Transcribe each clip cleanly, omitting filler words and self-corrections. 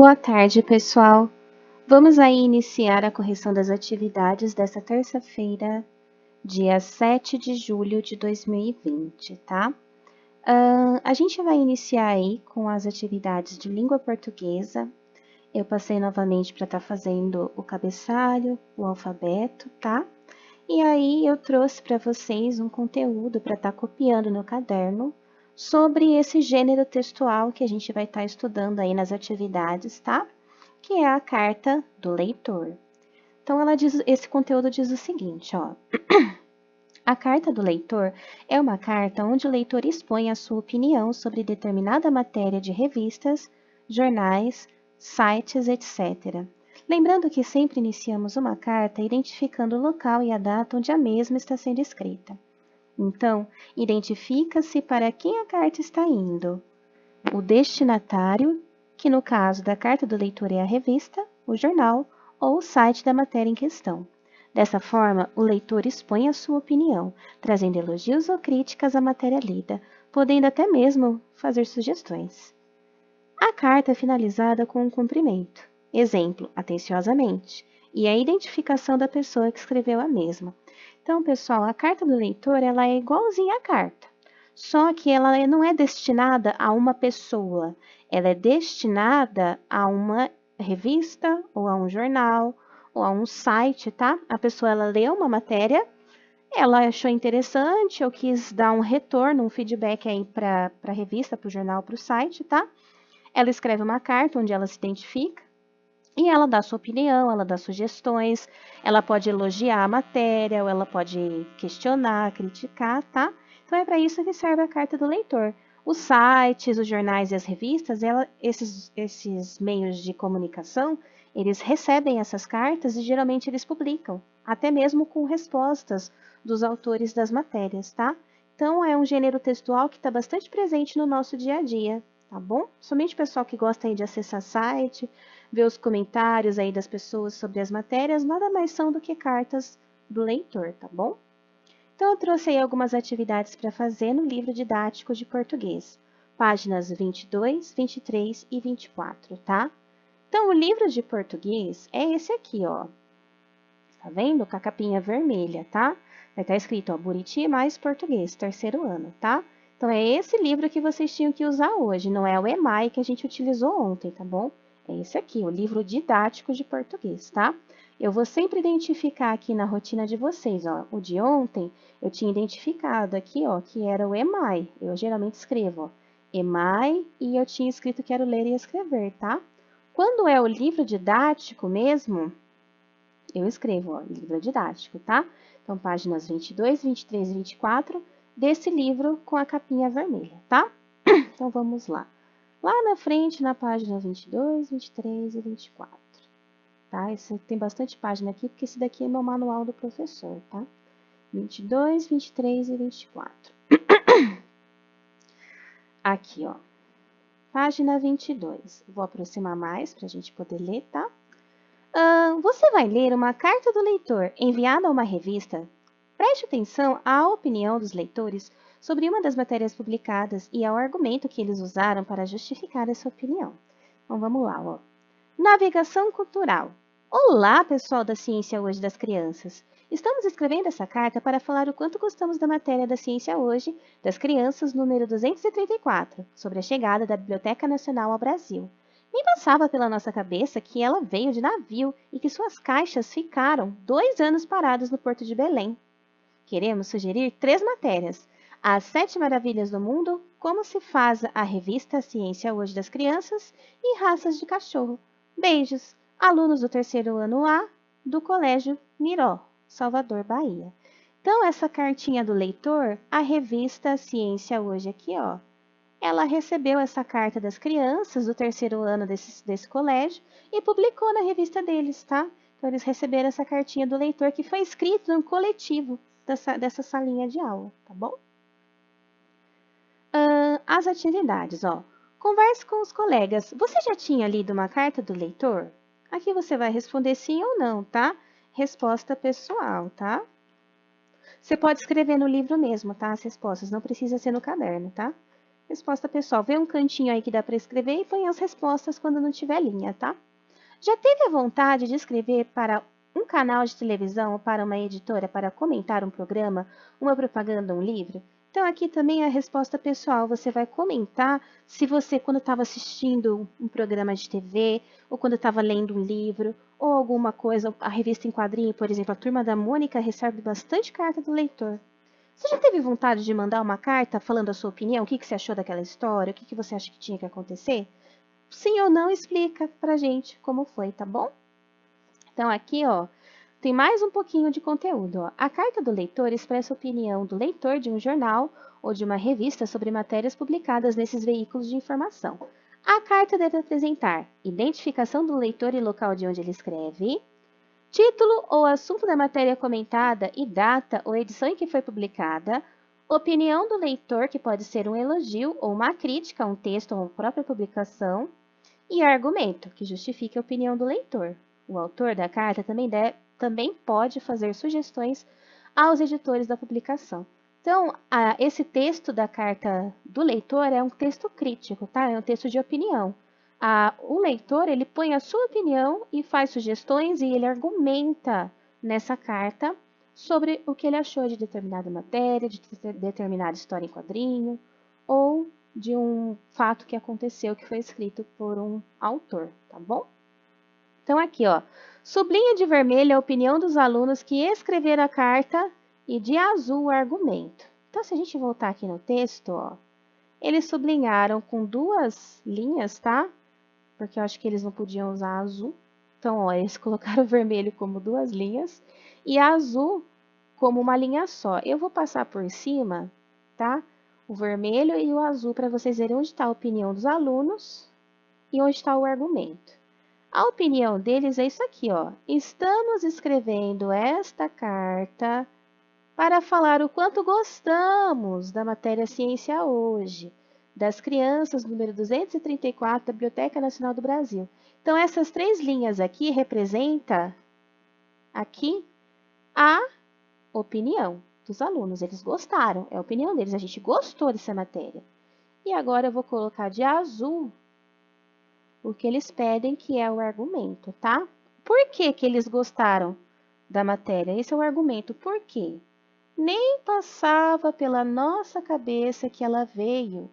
Boa tarde, pessoal. Vamos aí iniciar a correção das atividades desta terça-feira, dia 7 de julho de 2020, tá? A gente vai iniciar aí com as atividades de língua portuguesa. Eu passei novamente para estar fazendo o cabeçalho, o alfabeto, tá? E aí eu trouxe para vocês um conteúdo para estar copiando no caderno sobre esse gênero textual que a gente vai estar estudando aí nas atividades, tá? Que é a carta do leitor. Então, esse conteúdo diz o seguinte, ó. A carta do leitor é uma carta onde o leitor expõe a sua opinião sobre determinada matéria de revistas, jornais, sites, etc. Lembrando que sempre iniciamos uma carta identificando o local e a data onde a mesma está sendo escrita. Então, identifica-se para quem a carta está indo. O destinatário, que no caso da carta do leitor é a revista, o jornal ou o site da matéria em questão. Dessa forma, o leitor expõe a sua opinião, trazendo elogios ou críticas à matéria lida, podendo até mesmo fazer sugestões. A carta é finalizada com um cumprimento, exemplo, atenciosamente, e a identificação da pessoa que escreveu a mesma. Então, pessoal, a carta do leitor ela é igualzinha à carta, só que ela não é destinada a uma pessoa, ela é destinada a uma revista, ou a um jornal, ou a um site, tá? A pessoa ela leu uma matéria, ela achou interessante, ou quis dar um retorno, um feedback aí para a revista, para o jornal, para o site, tá? Ela escreve uma carta onde ela se identifica e ela dá sua opinião, ela dá sugestões, ela pode elogiar a matéria, ou ela pode questionar, criticar, tá? Então é para isso que serve a carta do leitor. Os sites, os jornais e as revistas, esses meios de comunicação, eles recebem essas cartas e geralmente eles publicam, até mesmo com respostas dos autores das matérias, tá? Então é um gênero textual que está bastante presente no nosso dia a dia, tá bom? Somente o pessoal que gosta aí de acessar site, ver os comentários aí das pessoas sobre as matérias, nada mais são do que cartas do leitor, tá bom? Então, eu trouxe aí algumas atividades para fazer no livro didático de português, páginas 22, 23 e 24, tá? Então, o livro de português é esse aqui, ó. Tá vendo? Com a capinha vermelha, tá? Vai estar escrito, ó, Buriti mais Português, terceiro ano, tá? Então, é esse livro que vocês tinham que usar hoje, não é o EMAI que a gente utilizou ontem, tá bom? É esse aqui, o livro didático de português, tá? Eu vou sempre identificar aqui na rotina de vocês, ó. O de ontem, eu tinha identificado aqui, ó, que era o EMAI. Eu geralmente escrevo, ó, EMAI, e eu tinha escrito que era o ler e escrever, tá? Quando é o livro didático mesmo, eu escrevo, ó, livro didático, tá? Então, páginas 22, 23 e 24 desse livro com a capinha vermelha, tá? Então, vamos lá. Lá na frente, na página 22, 23 e 24, tá? Esse tem bastante página aqui, porque esse daqui é meu manual do professor, tá? 22, 23 e 24. Aqui, ó. Página 22. Vou aproximar mais para a gente poder ler, tá? Você vai ler uma carta do leitor enviada a uma revista. Preste atenção à opinião dos leitores sobre uma das matérias publicadas e ao argumento que eles usaram para justificar essa opinião. Então vamos lá, ó. Navegação cultural. Olá, pessoal da Ciência Hoje das Crianças. Estamos escrevendo essa carta para falar o quanto gostamos da matéria da Ciência Hoje das Crianças, número 234, sobre a chegada da Biblioteca Nacional ao Brasil. Nem passava pela nossa cabeça que ela veio de navio e que suas caixas ficaram 2 anos paradas no Porto de Belém. Queremos sugerir 3 matérias. As 7 Maravilhas do Mundo, como se faz a revista Ciência Hoje das Crianças e Raças de Cachorro. Beijos, alunos do terceiro ano A do Colégio Miró, Salvador, Bahia. Então, essa cartinha do leitor, a revista Ciência Hoje aqui, ó, ela recebeu essa carta das crianças do terceiro ano desse colégio e publicou na revista deles, tá? Então, eles receberam essa cartinha do leitor que foi escrito no coletivo dessa salinha de aula, tá bom? As atividades, ó. Converse com os colegas. Você já tinha lido uma carta do leitor? Aqui você vai responder sim ou não, tá? Resposta pessoal, tá? Você pode escrever no livro mesmo, tá? As respostas, não precisa ser no caderno, tá? Resposta pessoal. Vê um cantinho aí que dá para escrever e põe as respostas quando não tiver linha, tá? Já teve a vontade de escrever para um canal de televisão ou para uma editora para comentar um programa, uma propaganda, um livro? Então, aqui também é a resposta pessoal. Você vai comentar se você, quando estava assistindo um programa de TV, ou quando estava lendo um livro, ou alguma coisa, a revista em quadrinho, por exemplo, a Turma da Mônica recebe bastante carta do leitor. Você já teve vontade de mandar uma carta falando a sua opinião? O que você achou daquela história? O que você acha que tinha que acontecer? Sim ou não, explica pra gente como foi, tá bom? Então, aqui, ó, tem mais um pouquinho de conteúdo. Ó. A carta do leitor expressa a opinião do leitor de um jornal ou de uma revista sobre matérias publicadas nesses veículos de informação. A carta deve apresentar identificação do leitor e local de onde ele escreve, título ou assunto da matéria comentada e data ou edição em que foi publicada, opinião do leitor, que pode ser um elogio ou uma crítica a um texto ou a própria publicação, e argumento, que justifique a opinião do leitor. O autor da carta também pode fazer sugestões aos editores da publicação. Então, esse texto da carta do leitor é um texto crítico, tá? É um texto de opinião. O leitor, ele põe a sua opinião e faz sugestões e ele argumenta nessa carta sobre o que ele achou de determinada matéria, de determinada história em quadrinho, ou de um fato que aconteceu que foi escrito por um autor, tá bom? Então aqui, ó, sublinha de vermelho a opinião dos alunos que escreveram a carta e de azul o argumento. Então, se a gente voltar aqui no texto, ó, eles sublinharam com 2 linhas, tá? Porque eu acho que eles não podiam usar azul. Então, ó, eles colocaram o vermelho como 2 linhas e azul como uma linha só. Eu vou passar por cima, tá? O vermelho e o azul para vocês verem onde está a opinião dos alunos e onde está o argumento. A opinião deles é isso aqui, ó. Estamos escrevendo esta carta para falar o quanto gostamos da matéria ciência hoje, das crianças, número 234 da Biblioteca Nacional do Brasil. Então, essas 3 linhas aqui representam aqui a opinião dos alunos. Eles gostaram, é a opinião deles, a gente gostou dessa matéria. E agora eu vou colocar de azul o que eles pedem, que é o argumento, tá? Por que que eles gostaram da matéria? Esse é o argumento. Por quê? Nem passava pela nossa cabeça que ela veio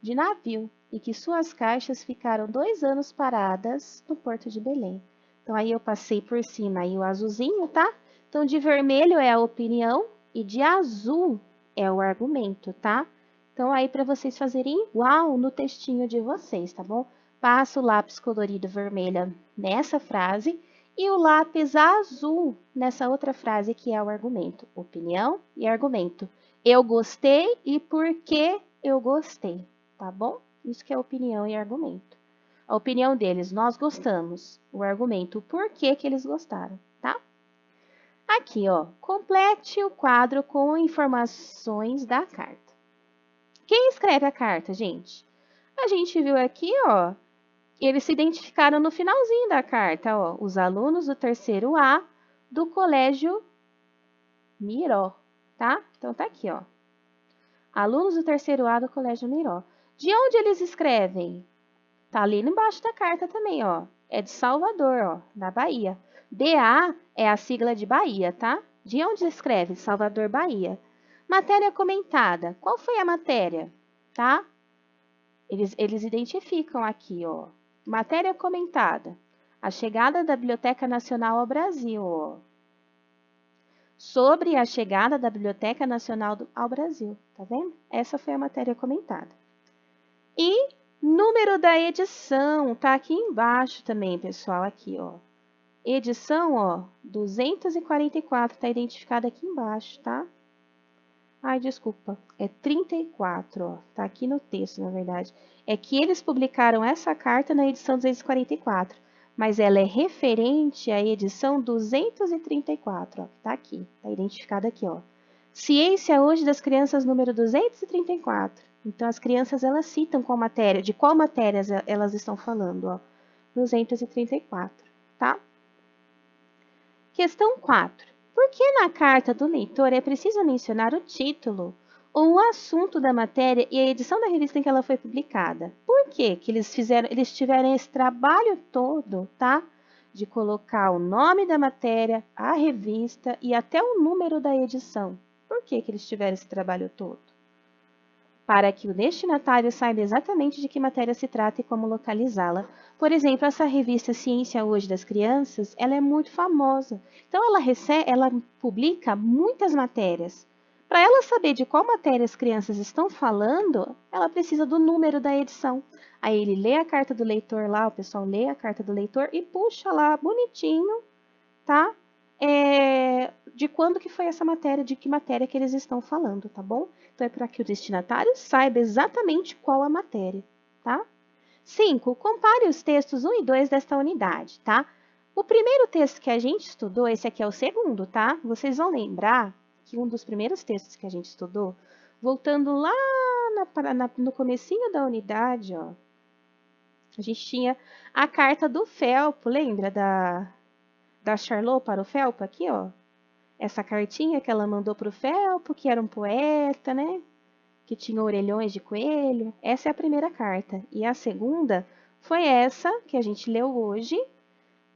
de navio e que suas caixas ficaram 2 anos paradas no Porto de Belém. Então, aí eu passei por cima aí o azulzinho, tá? Então, de vermelho é a opinião e de azul é o argumento, tá? Então, aí para vocês fazerem igual no textinho de vocês, tá bom? Passa o lápis colorido vermelho nessa frase e o lápis azul nessa outra frase que é o argumento. Opinião e argumento. Eu gostei e por que eu gostei, tá bom? Isso que é opinião e argumento. A opinião deles, nós gostamos. O argumento, o porquê que eles gostaram, tá? Aqui, ó, complete o quadro com informações da carta. Quem escreve a carta, gente? A gente viu aqui, ó, eles se identificaram no finalzinho da carta, ó, os alunos do terceiro A do Colégio Miró, tá? Então, tá aqui, ó. Alunos do terceiro A do Colégio Miró. De onde eles escrevem? Tá ali embaixo da carta também, ó. É de Salvador, ó, da Bahia. BA é a sigla de Bahia, tá? De onde escreve? Salvador, Bahia. Matéria comentada. Qual foi a matéria? Tá? Eles identificam aqui, ó. Matéria comentada. A chegada da Biblioteca Nacional ao Brasil, ó. Sobre a chegada da Biblioteca Nacional ao Brasil, tá vendo? Essa foi a matéria comentada. E número da edição, tá aqui embaixo também, pessoal, aqui, ó. Edição, ó, 244, tá identificada aqui embaixo, tá? Ai, desculpa, é 34, ó, tá aqui no texto, na verdade. É que eles publicaram essa carta na edição 244, mas ela é referente à edição 234, ó, tá aqui, tá identificada aqui, ó. Ciência hoje das crianças, número 234. Então, as crianças, elas citam qual matéria, de qual matéria elas estão falando, ó. 234, tá? Questão 4. Por que na carta do leitor é preciso mencionar o título, o assunto da matéria e a edição da revista em que ela foi publicada. Por que que eles tiveram esse trabalho todo, tá? De colocar o nome da matéria, a revista e até o número da edição. Por que que eles tiveram esse trabalho todo? Para que o destinatário saiba exatamente de que matéria se trata e como localizá-la. Por exemplo, essa revista Ciência Hoje das Crianças, ela é muito famosa. Então, ela publica muitas matérias. Para ela saber de qual matéria as crianças estão falando, ela precisa do número da edição. Aí ele lê a carta do leitor lá, o pessoal lê a carta do leitor e puxa lá bonitinho, tá? De quando que foi essa matéria, de que matéria que eles estão falando, tá bom? Então, é para que o destinatário saiba exatamente qual a matéria, tá? 5. Compare os textos 1 e 2 desta unidade, tá? O primeiro texto que a gente estudou, esse aqui é o segundo, tá? Vocês vão lembrar que um dos primeiros textos que a gente estudou, voltando lá no comecinho da unidade, ó, a gente tinha a carta do Felpo, lembra da Charlot para o Felpo aqui, ó? Essa cartinha que ela mandou para o Felpo, que era um poeta, né? Que tinha orelhões de coelho. Essa é a primeira carta. E a segunda foi essa que a gente leu hoje,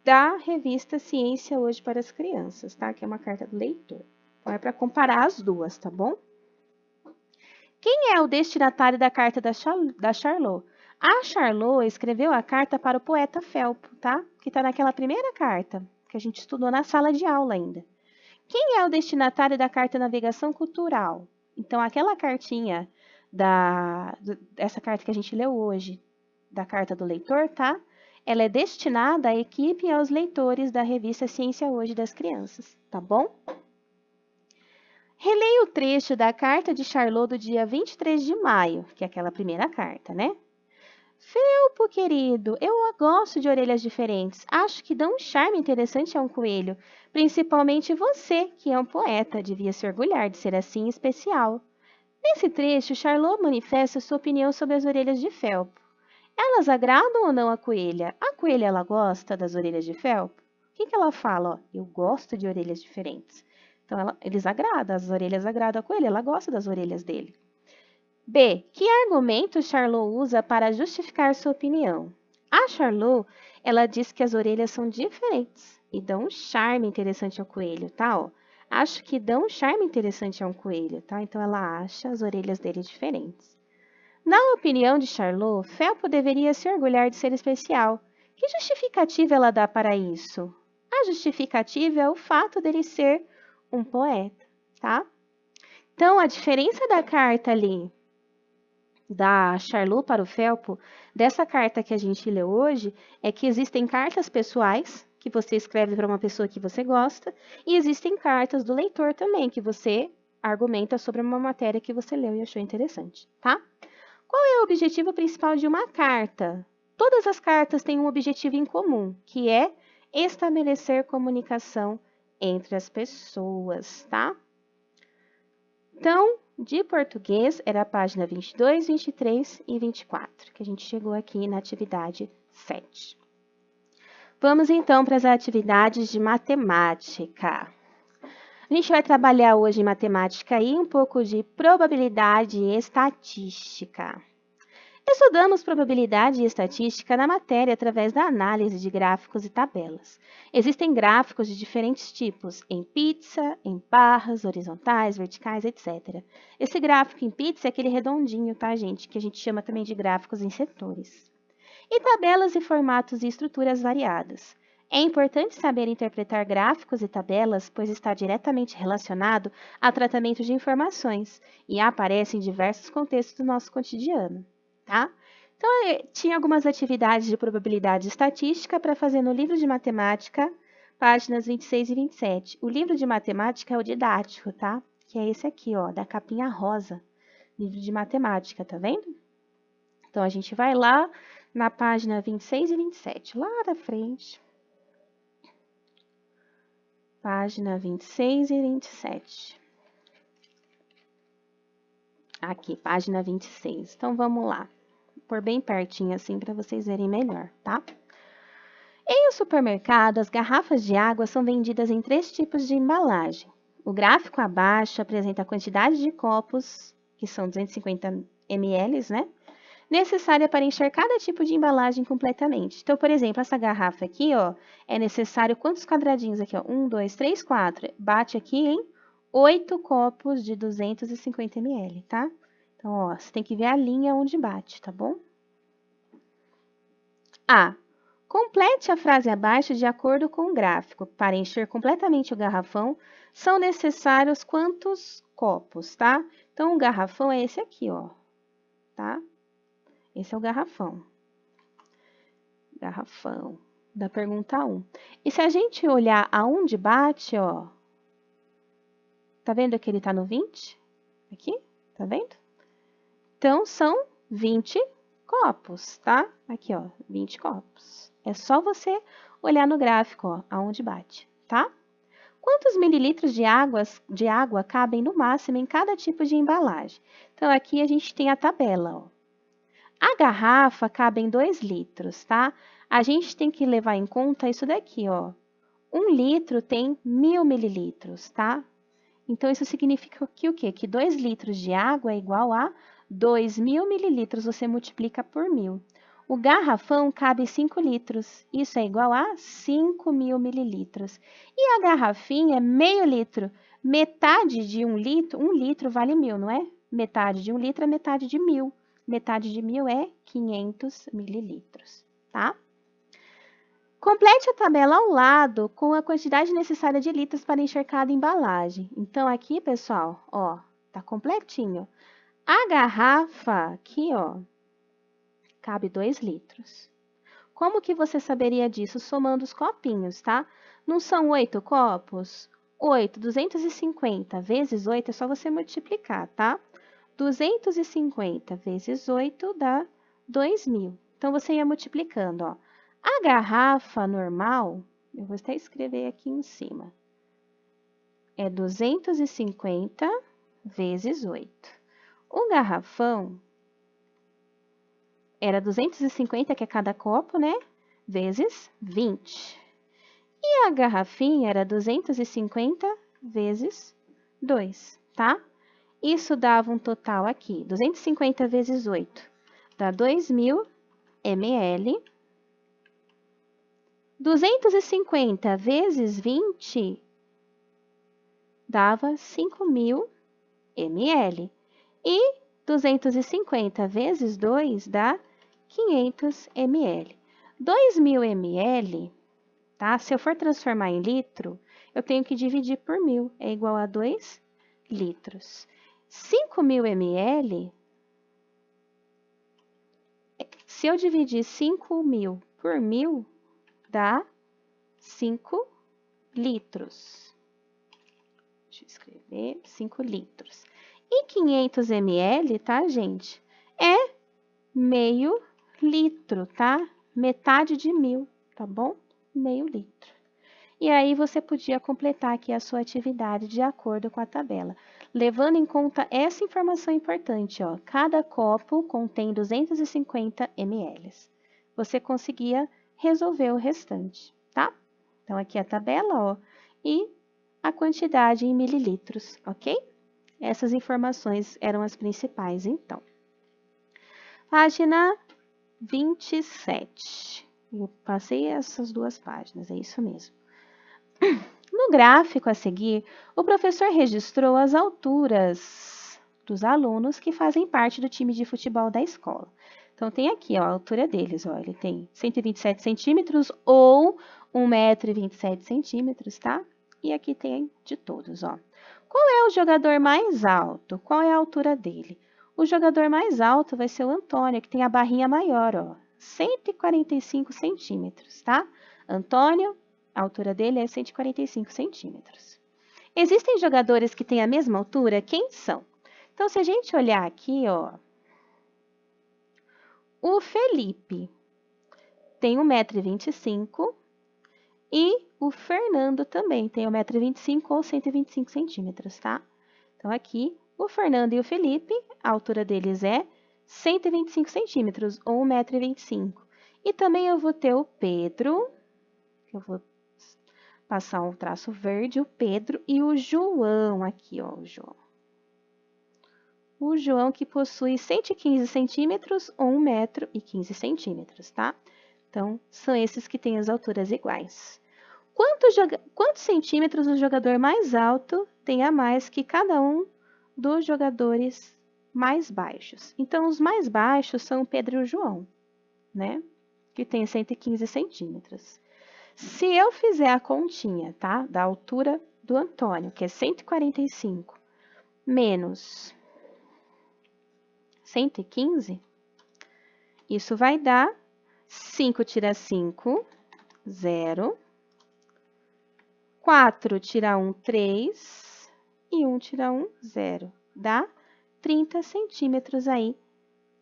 da revista Ciência Hoje para as Crianças, tá? Que é uma carta do leitor. Então, é para comparar as duas, tá bom? Quem é o destinatário da carta da Charlot? A Charlot escreveu a carta para o poeta Felpo, tá? Que está naquela primeira carta, que a gente estudou na sala de aula ainda. Quem é o destinatário da carta Navegação Cultural? Então, aquela cartinha essa carta que a gente leu hoje, da carta do leitor, tá? Ela é destinada à equipe e aos leitores da revista Ciência Hoje das Crianças, tá bom? Releia o trecho da carta de Charlot do dia 23 de maio, que é aquela primeira carta, né? Felpo, querido, eu gosto de orelhas diferentes. Acho que dão um charme interessante a um coelho. Principalmente você, que é um poeta, devia se orgulhar de ser assim especial. Nesse trecho, Charlot manifesta sua opinião sobre as orelhas de Felpo. Elas agradam ou não a coelha? A coelha, ela gosta das orelhas de Felpo? O que ela fala? Ó, eu gosto de orelhas diferentes. Então, eles agradam, as orelhas agradam a coelha, ela gosta das orelhas dele. B. Que argumento Charlot usa para justificar sua opinião? A Charlot, ela diz que as orelhas são diferentes e dão um charme interessante ao coelho, tá? Ó, acho que dão um charme interessante a um coelho, tá? Então, ela acha as orelhas dele diferentes. Na opinião de Charlot, Felpo deveria se orgulhar de ser especial. Que justificativa ela dá para isso? A justificativa é o fato dele ser um poeta, tá? Então, a diferença da carta ali da Charlot para o Felpo, dessa carta que a gente leu hoje, é que existem cartas pessoais, que você escreve para uma pessoa que você gosta, e existem cartas do leitor também, que você argumenta sobre uma matéria que você leu e achou interessante, tá? Qual é o objetivo principal de uma carta? Todas as cartas têm um objetivo em comum, que é estabelecer comunicação entre as pessoas, tá? Então, de português, era a página 22, 23 e 24, que a gente chegou aqui na atividade 7. Vamos, então, para as atividades de matemática. A gente vai trabalhar hoje em matemática aí um pouco de probabilidade e estatística. Estudamos probabilidade e estatística na matéria através da análise de gráficos e tabelas. Existem gráficos de diferentes tipos, em pizza, em barras, horizontais, verticais, etc. Esse gráfico em pizza é aquele redondinho, tá, gente? Que a gente chama também de gráficos em setores. E tabelas e formatos e estruturas variadas. É importante saber interpretar gráficos e tabelas, pois está diretamente relacionado ao tratamento de informações e aparece em diversos contextos do nosso cotidiano. Tá? Então, tinha algumas atividades de probabilidade estatística para fazer no livro de matemática, páginas 26 e 27. O livro de matemática é o didático, tá? Que é esse aqui, ó, da capinha rosa. Livro de matemática, tá vendo? Então, a gente vai lá na página 26 e 27, lá da frente. Página 26 e 27. Aqui, página 26. Então, vamos lá. Vou pôr bem pertinho assim para vocês verem melhor, tá? Em um supermercado, as garrafas de água são vendidas em 3 tipos de embalagem. O gráfico abaixo apresenta a quantidade de copos que são 250 ml, né? Necessária para encher cada tipo de embalagem completamente. Então, por exemplo, essa garrafa aqui, ó, é necessário quantos quadradinhos aqui, ó? 1, 2, 3, 4. Bate aqui em 8 copos de 250 ml, tá? Então, ó, você tem que ver a linha onde bate, tá bom? A. Complete a frase abaixo de acordo com o gráfico. Para encher completamente o garrafão, são necessários quantos copos, tá? Então, o garrafão é esse aqui, ó, tá? Esse é o garrafão. Garrafão. Da pergunta 1. E se a gente olhar aonde bate, ó, tá vendo que ele tá no 20? Aqui, tá vendo? Então, são 20 copos, tá? Aqui, ó, 20 copos. É só você olhar no gráfico, ó, aonde bate, tá? Quantos mililitros de água cabem no máximo em cada tipo de embalagem? Então, aqui a gente tem a tabela, ó. A garrafa cabe em 2 litros, tá? A gente tem que levar em conta isso daqui, ó. 1 litro tem 1000 mililitros, tá? Então, isso significa que o quê? Que 2 litros de água é igual a 2.000 mililitros, você multiplica por 1.000. O garrafão cabe 5 litros, isso é igual a 5.000 mililitros. E a garrafinha é meio litro, metade de 1 litro vale 1.000, não é? Metade de 1 litro é metade de 1.000. Metade de 1.000 é 500 mililitros, tá? Complete a tabela ao lado com a quantidade necessária de litros para encher cada embalagem. Então, aqui, pessoal, ó, tá completinho. A garrafa aqui, ó, cabe 2 litros. Como que você saberia disso? Somando os copinhos, tá? Não são 8 copos? 8, 250 vezes 8 é só você multiplicar, tá? 250 vezes 8 dá 2.000. Então, você ia multiplicando, ó. A garrafa normal, eu vou até escrever aqui em cima, é 250 vezes 8. O garrafão era 250, que é cada copo, né? Vezes 20. E a garrafinha era 250 vezes 2, tá? Isso dava um total aqui, 250 vezes 8, dá 2.000 ml. 250 vezes 20 dava 5.000 ml. E 250 vezes 2 dá 500 ml. 2.000 ml, tá? Se eu for transformar em litro, eu tenho que dividir por 1.000, é igual a 2 litros. 5.000 ml, se eu dividir 5.000 por 1.000, dá 5 litros. Deixa eu escrever, 5 litros. E 500 ml, tá, gente? É meio litro, tá? Metade de 1.000, tá bom? Meio litro. E aí, você podia completar aqui a sua atividade de acordo com a tabela. Levando em conta essa informação importante, ó. Cada copo contém 250 ml. Você conseguia resolver o restante, tá? Então, aqui a tabela, ó. E a quantidade em mililitros, ok? Essas informações eram as principais, então. Página 27. Eu passei essas 2 páginas, é isso mesmo. No gráfico a seguir, o professor registrou as alturas dos alunos que fazem parte do time de futebol da escola. Então, tem aqui, ó, a altura deles, ó, ele tem 127 centímetros ou 1,27 m, tá? E aqui tem de todos, ó. Qual é o jogador mais alto? Qual é a altura dele? O jogador mais alto vai ser o Antônio, que tem a barrinha maior, ó, 145 centímetros, tá? Antônio, a altura dele é 145 centímetros. Existem jogadores que têm a mesma altura? Quem são? Então, se a gente olhar aqui, ó, o Felipe tem 1,25 m e o Fernando também tem 1,25 m ou 125 centímetros, tá? Então, aqui, o Fernando e o Felipe, a altura deles é 125 centímetros ou 1,25 m. E também eu vou ter o Pedro, que eu vou passar um traço verde, o Pedro e o João aqui, ó, o João. o João que possui 115 centímetros ou 1 metro e 15 centímetros, tá? Então, são esses que têm as alturas iguais. Quantos centímetros o jogador mais alto tem a mais que cada um dos jogadores mais baixos? Então, os mais baixos são o Pedro e o João, né? Que tem 115 centímetros. Se eu fizer a continha, tá? Da altura do Antônio, que é 145, menos 115, isso vai dar 5 tira 5, 0. 4 tira 1, 3. E 1 tira 1, 0. Dá 30 centímetros aí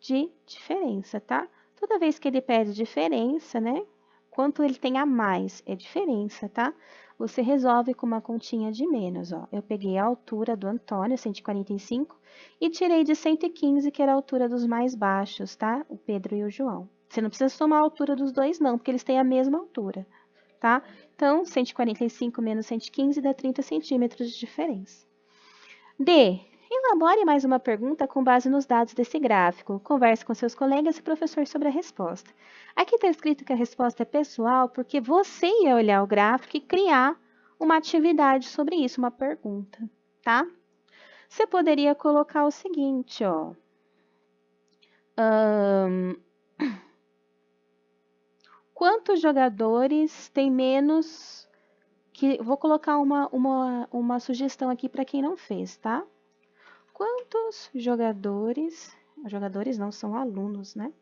de diferença, tá? Toda vez que ele pede diferença, né? Quanto ele tem a mais é diferença, tá? Você resolve com uma continha de menos, ó. Eu peguei a altura do Antônio, 145, e tirei de 115, que era a altura dos mais baixos, tá? O Pedro e o João. Você não precisa somar a altura dos dois, não, porque eles têm a mesma altura, tá? Então, 145 menos 115 dá 30 centímetros de diferença. D. Elabore mais uma pergunta com base nos dados desse gráfico. Converse com seus colegas e professor sobre a resposta. Aqui está escrito que a resposta é pessoal porque você ia olhar o gráfico e criar uma atividade sobre isso, uma pergunta, tá? Você poderia colocar o seguinte, ó. Quantos jogadores tem menos que... Vou colocar uma sugestão aqui para quem não fez, tá? Quantos jogadores não são alunos, né?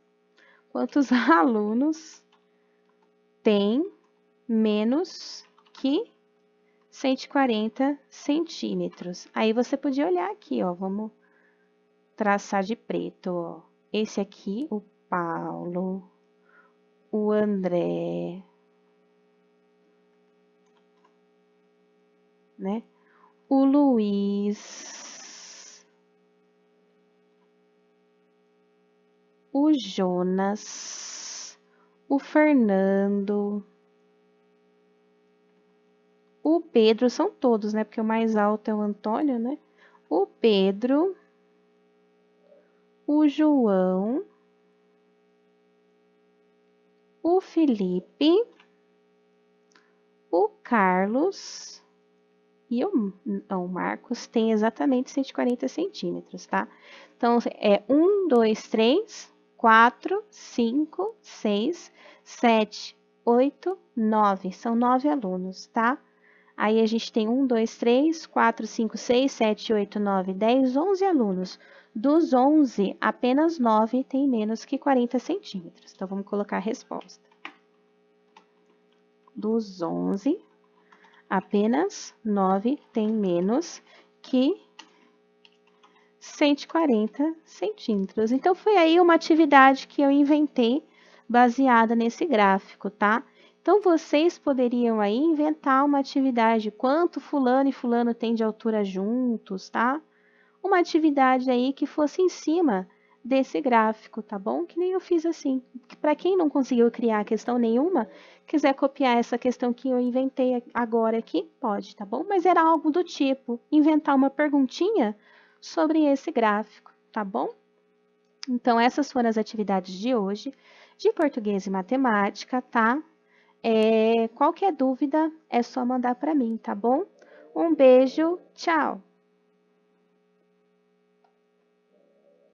Quantos alunos tem menos que 140 centímetros? Aí você podia olhar aqui, ó, vamos traçar de preto, ó. Esse aqui, o Paulo, o André, né? O Luiz, o Jonas, o Fernando, o Pedro, são todos, né? Porque o mais alto é o Antônio, né? O Pedro, o João, o Felipe, o Carlos e o Marcos tem exatamente 140 centímetros, tá? Então, é 1, 2, 3, 4, 5, 6, 7, 8, 9. São 9 alunos, tá? Aí a gente tem 1, 2, 3, 4, 5, 6, 7, 8, 9, 10, 11 alunos. Dos 11, apenas 9 tem menos que 40 centímetros. Então, vamos colocar a resposta. Dos 11, apenas 9 tem menos que 140 centímetros. Então, foi aí uma atividade que eu inventei baseada nesse gráfico, tá? Então, vocês poderiam aí inventar uma atividade, quanto fulano e fulano tem de altura juntos, tá? Uma atividade aí que fosse em cima desse gráfico, tá bom? Que nem eu fiz assim. Para quem não conseguiu criar questão nenhuma, quiser copiar essa questão que eu inventei agora aqui, pode, tá bom? Mas era algo do tipo, inventar uma perguntinha sobre esse gráfico, tá bom? Então, essas foram as atividades de hoje, de português e matemática, tá? Qualquer dúvida é só mandar para mim, tá bom? Um beijo, tchau!